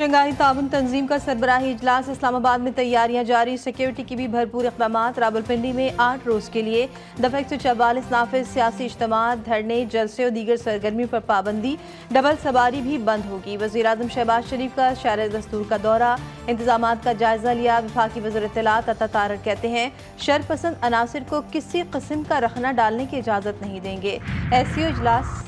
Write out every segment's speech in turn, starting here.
Shanghai ताउन तंजीम का सरबराही इजलास इस्लामाबाद में तैयारियां जारी, सिक्योरिटी की भी भरपूर इक़दाम। रावलपिंडी में 8 रोज के लिए दफ़ा 144 नाफिज, सियासी इज्तिमात, धरने, जलसे और दीगर सरगर्मी पर पाबंदी। डबल सवारी भी बंद होगी। वज़ीर आज़म शहबाज शरीफ का शहर दस्तूर का दौरा, इंतजामात का जायजा लिया। विफाकी वज़ीर इत्तलात अता तारक कहते हैं शरपसंद अनासिर को किसी किस्म का रखना डालने की इजाज़त नहीं देंगे। SCO इजलास।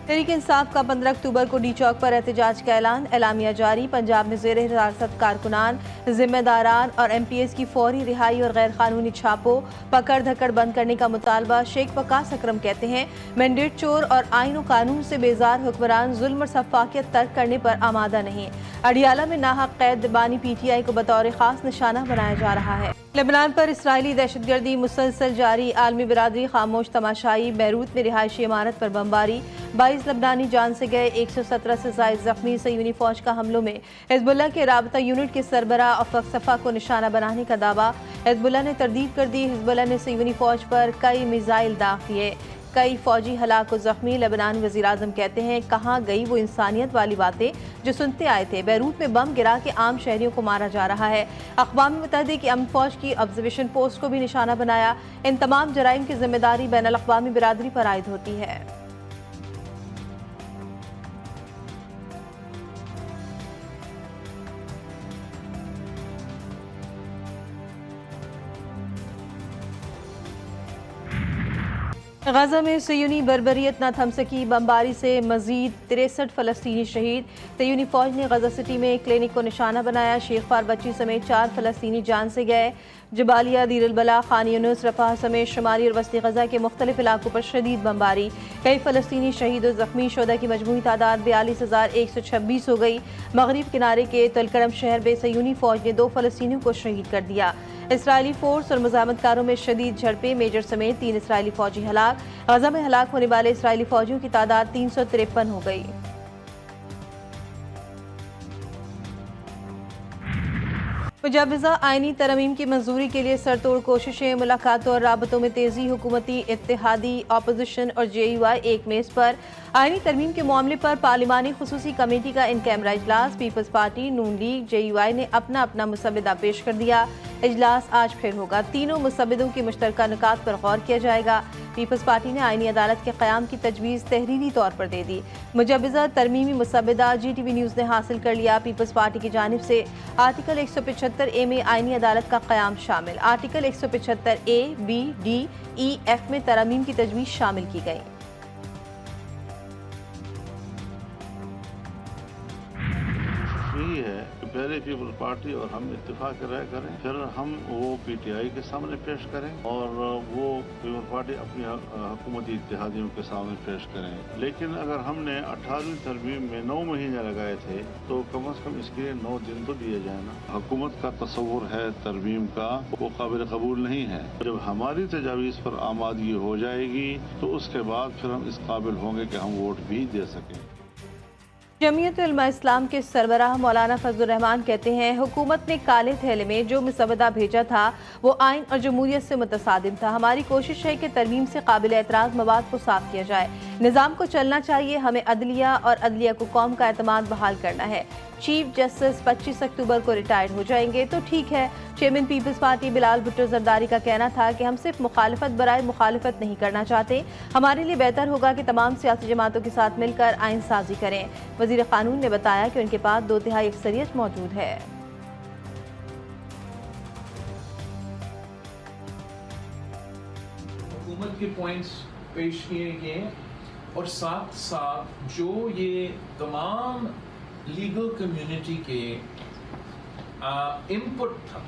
तहरीक इंसाफ का 15 अक्टूबर को डी चौक पर एहतजाज का एलामिया जारी। पंजाब में ज़ेर हिरासत कारकुनान, जिम्मेदारान और MPs की फौरी रिहाई और गैर कानूनी छापों, पकड़ धकड़ बंद करने का मुतालबा। शेख वकास अकरम कहते हैं मैंडेट चोर और आइन और कानून से बेजार हुक्मरान जुल्म और सफाकियत तर्क करने पर आमादा नहीं। अडियाला में नाहक कैद बानी PTI को बतौर खास निशाना बनाया जा रहा है। लेबनान पर इसराइली दहशतगर्दी मुसलसल जारी, आलमी बिरादरी खामोश तमाशाई। बैरूत में रिहायशी इमारत पर बमबारी, 22 लबनानी जान से गए, 117 से ज़ायद जख्मी। सयूनी फौज का हमलों में हिजबुल्लाह के राबता यूनिट के सरबरा अफक सफा को निशाना बनाने का दावा। हिजबुल्लाह ने तरदीद कर दी। हिजबुल्लाह ने सयूनी फौज पर कई मिसाइल दाग किए, कई फौजी हलाक और जख्मी। लेबनानी वज़ीर आज़म कहते हैं कहाँ गई वो इंसानियत वाली बातें जो सुनते आए थे। बैरूत में बम गिरा के आम शहरियों को मारा जा रहा है। अक़वाम मुत्तहिदा की अमन फौज की ऑब्जर्वेशन पोस्ट को भी निशाना बनाया। इन तमाम जराइम की जिम्मेदारी बैनुल अक़वामी बिरादरी पर आयद होती है। गजा में सयूनी बर्बरियत न थम सकी, बमबारी से मजीद 63 फ़लस्तीनी शहीद। सयूनी फौज ने गजा सिटी में एक क्लिनिक को निशाना बनाया। शेखपार बच्ची समेत 4 फ़लस्तीनी जान से गए। जबालिया, दीर अल बला, खान यूनुस, रफाह समेत शुमाली और वस्ती गजा के मुख्तलिफ इलाकों पर शदीद बमबारी। कई फ़लस्तीनी शहीद और जख्मी। शोदा की मजमूई तादाद 42,126 हो गई। मगरिब किनारे के तुलकरम शहर में सयूनी फौज ने 2 फ़लस्तीनियों को शहीद कर दिया। इसराइली फोर्स और मुजामतकारों में शदीद झड़पें, मेजर समेत 3 इसराइली फौजी हलाक। गजा में हलाक होने वाले इसराइली फौजियों की तादाद 353 हो गई। मुजाविजा आइनी तरमीम की मंजूरी के लिए सरतोड़ कोशिशें, मुलाकातों और राबतों में तेजी। हुकूमती, इत्तेहादी, अपोजिशन और JUI एक मेज पर। आइनी तरमीम के मामले पर पार्लिमानी खुसूसी कमेटी का इन कैमरा इजलास। पीपल्स पार्टी, नून लीग, JUI ने अपना अपना मुसव्वदा पेश कर दिया। इजलास आज फिर होगा। तीनों मुसव्वदों की मुश्तरका नुकात पर गौर किया जाएगा। पीपल्स पार्टी ने आइनी अदालत के क़याम की तजवीज़ तहरीरी तौर पर दे दी। मुजवज़ा तरमीमी मुसव्वदा GTV न्यूज़ ने हासिल कर लिया। पीपल्स पार्टी की जानिब से आर्टिकल 175A में आइनी अदालत का क़याम शामिल। Article 175A, B, D, E, F में तरमीम की तजवीज़ शामिल की गई। यही है पहले पीपल पार्टी और हम इत्तेफाक राय करें, फिर हम वो PTI के सामने पेश करें और वो पीपल पार्टी अपनी हुकूमती इत्तेहादियों के सामने पेश करें। लेकिन अगर हमने 18वीं तरमीम में 9 महीने लगाए थे तो कम से कम इसके लिए 9 दिन तो दिए जाए ना। हुकूमत का तस्वुर है तरमीम का, वो काबिल कबूल नहीं है। जब हमारी तजावीज़ पर आमादगी हो जाएगी तो उसके बाद फिर हम इस काबिल होंगे कि हम वोट भी दे सकें। जमीयत उलमा इस्लाम के सरबराह मौलाना फजलुर रहमान कहते हैं हुकूमत ने काले थैले में जो मुसव्वदा भेजा था वो आइन और जमहूरियत से मुतसादिम था। हमारी कोशिश है कि तरमीम से काबिल एतराज़ मवाद को साफ किया जाए। निज़ाम को चलना चाहिए। हमें अदलिया और अदलिया को कौम का एतमाद बहाल करना है। चीफ जस्टिस 25 अक्टूबर को रिटायर्ड हो जाएंगे तो ठीक है। Chairman people's party Bilal Bhutto Zardari का कहना था कि हम सिर्फ मुखालफत बराए मुखालफत नहीं करना चाहते। हमारे लिए बेहतर होगा कि तमाम सियासी जमातों के साथ मिलकर आइन साजी करें। वज़ीर कानून ने बताया कि उनके पास 2/3 अक्सरियत मौजूद है। हुकूमत के पॉइंट्स पेश किए गए और साथ साथ जो ये तमाम लीगल कम्युनिटी के इनपुट था,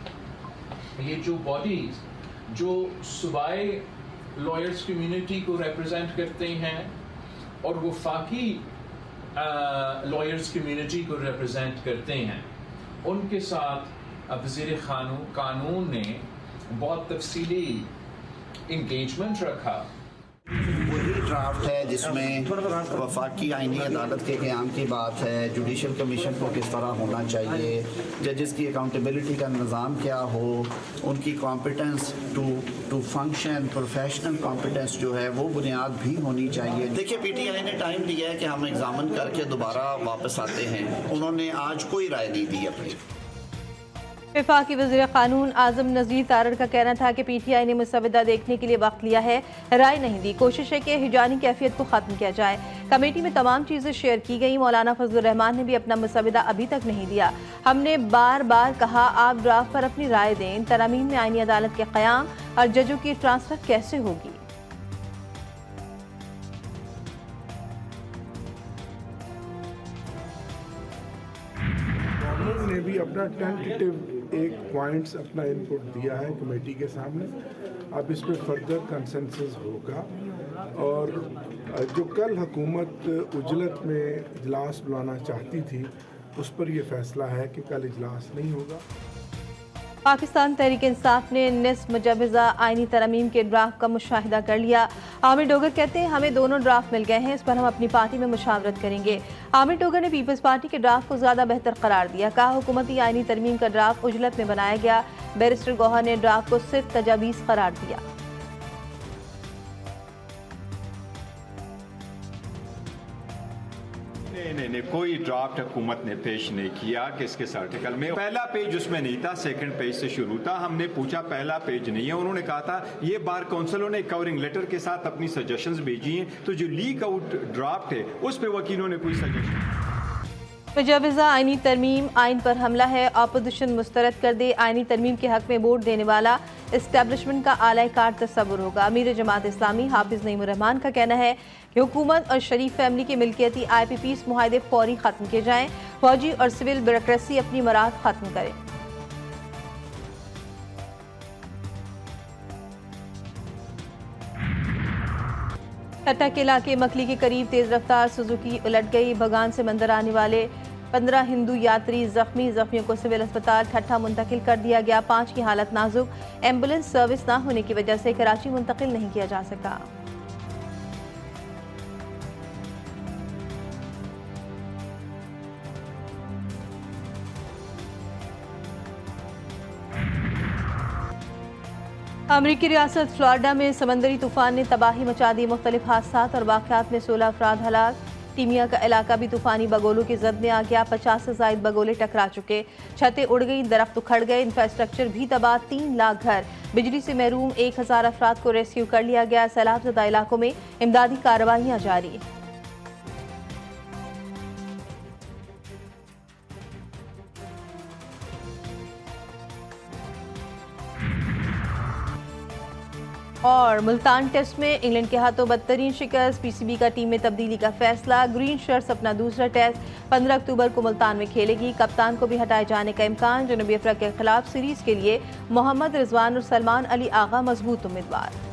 ये जो बॉडीज जो सूबाई लॉयर्स कम्युनिटी को रिप्रेजेंट करते हैं और वफाकी लॉयर्स कम्युनिटी को रिप्रेजेंट करते हैं, उनके साथ वज़ीर कानून ने बहुत तफसीली इंगेजमेंट रखा। ड्राफ्ट है जिसमें वफाकी आईनी अदालत के क़याम की बात है, जुडिशल कमीशन को किस तरह होना चाहिए, जजेस की अकाउंटेबिलिटी का निज़ाम क्या हो, उनकी competence to function, professional competence जो है वो बुनियाद भी होनी चाहिए। देखिए PTI ने टाइम दिया है कि हम एग्जामिन करके दोबारा वापस आते हैं, उन्होंने आज कोई राय नहीं दी अपनी। वफाकी वज़ीर क़ानून आज़म नज़ीर तारड़ का कहना था कि PTI ने मुसवदा देखने के लिए वक्त लिया है, राय नहीं दी। कोशिश है कि हिजानी कैफियत को ख़त्म किया जाए। कमेटी में तमाम चीज़ें शेयर की गई। मौलाना फजलुर रहमान ने भी अपना मुसवदा अभी तक नहीं दिया। हमने बार बार कहा आप ड्राफ्ट पर अपनी राय दें। तरामीम में आईनी अदालत के क़याम और जजों की ट्रांसफ़र कैसे होगी। गवर्नमेंट ने भी अपना टेंटेटिव एक पॉइंट्स अपना इनपुट दिया है कमेटी के सामने। अब इस पर फर्दर कंसेंसस होगा और जो कल हुकूमत उजलत में इजलास बुलाना चाहती थी उस पर यह फैसला है कि कल इजलास नहीं होगा। पाकिस्तान तहरीक इंसाफ ने निस्फ मुजवज़ा आईनी तरमीम के ड्राफ्ट का मुशाहिदा कर लिया। आमिर डोगर कहते हैं हमें दोनों ड्राफ्ट मिल गए हैं, इस पर हम अपनी पार्टी में मुशावरत करेंगे। आमिर डोगर ने पीपल्स पार्टी के ड्राफ्ट को ज़्यादा बेहतर करार दिया। कहा हुकूमती आईनी तरमीम का ड्राफ्ट उजलत में बनाया गया। बैरिस्टर गौहर ने ड्राफ्ट को सिर्फ तजावीज़ करार दिया। नहीं, कोई ड्राफ्ट हुकूमत ने पेश नहीं किया कि इसके आर्टिकल में पहला पेज उसमें नहीं था, सेकंड पेज से शुरू था। हमने पूछा पहला पेज नहीं है, उन्होंने कहा था ये बार काउंसिलों ने कवरिंग लेटर के साथ अपनी सजेशंस भेजी हैं, तो जो लीक आउट ड्राफ्ट है उस पे वकीलों ने कोई सजेशन। मुजवज़ा आईनी तरमीम आइन पर हमला है, अपोजिशन मुस्तरद कर दे। आईनी तरमीम के हक में वोट देने वाला इस्टेब्लिशमेंट का आला कार तस्वुर होगा। अमीर जमात इस्लामी हाफिज नईमुर रहमान का कहना है कि हुकूमत और शरीफ फैमिली के मिल्कियती IPPs मुआहदे फौरी ख़त्म किए जाएँ। फौजी और सिविल ब्यूरोक्रेसी अपनी मराद ख़त्म करें। ठट्टा के इलाके मकली के करीब तेज रफ्तार सुजुकी उलट गई। बगान से मंदिर आने वाले 15 हिंदू यात्री जख्मियों को सिविल अस्पताल ठट्टा मुंतकिल कर दिया गया। 5 की हालत नाजुक। एम्बुलेंस सर्विस न होने की वजह से कराची मुंतकिल नहीं किया जा सका। अमरीकी रियासत फ्लोरिडा में समंदरी तूफान ने तबाही मचा दी। मुख्तलिफ हादसा और वाक़यात में 16 अफराद हलाक। टीमिया का इलाका भी तूफानी बगोलों की जद में आ गया। 50 से ज़ायद बगोले टकरा चुके। छतें उड़ गई, दरख्त उखड़ गए, इंफ्रास्ट्रक्चर भी तबाह। 3 लाख घर बिजली से महरूम। 1000 अफराद को रेस्क्यू कर लिया गया। सैलाब ज़दा इलाकों में इमदादी कार्रवाइयाँ जारी। और मुल्तान टेस्ट में इंग्लैंड के हाथों बदतरीन शिकस्त। PCB का टीम में तब्दीली का फैसला। ग्रीन शर्ट्स अपना दूसरा टेस्ट 15 अक्टूबर को मुल्तान में खेलेगी। कप्तान को भी हटाए जाने का इम्कान। जनूबी अफ्रीका के खिलाफ सीरीज के लिए मोहम्मद रिजवान और सलमान अली आगा मजबूत उम्मीदवार।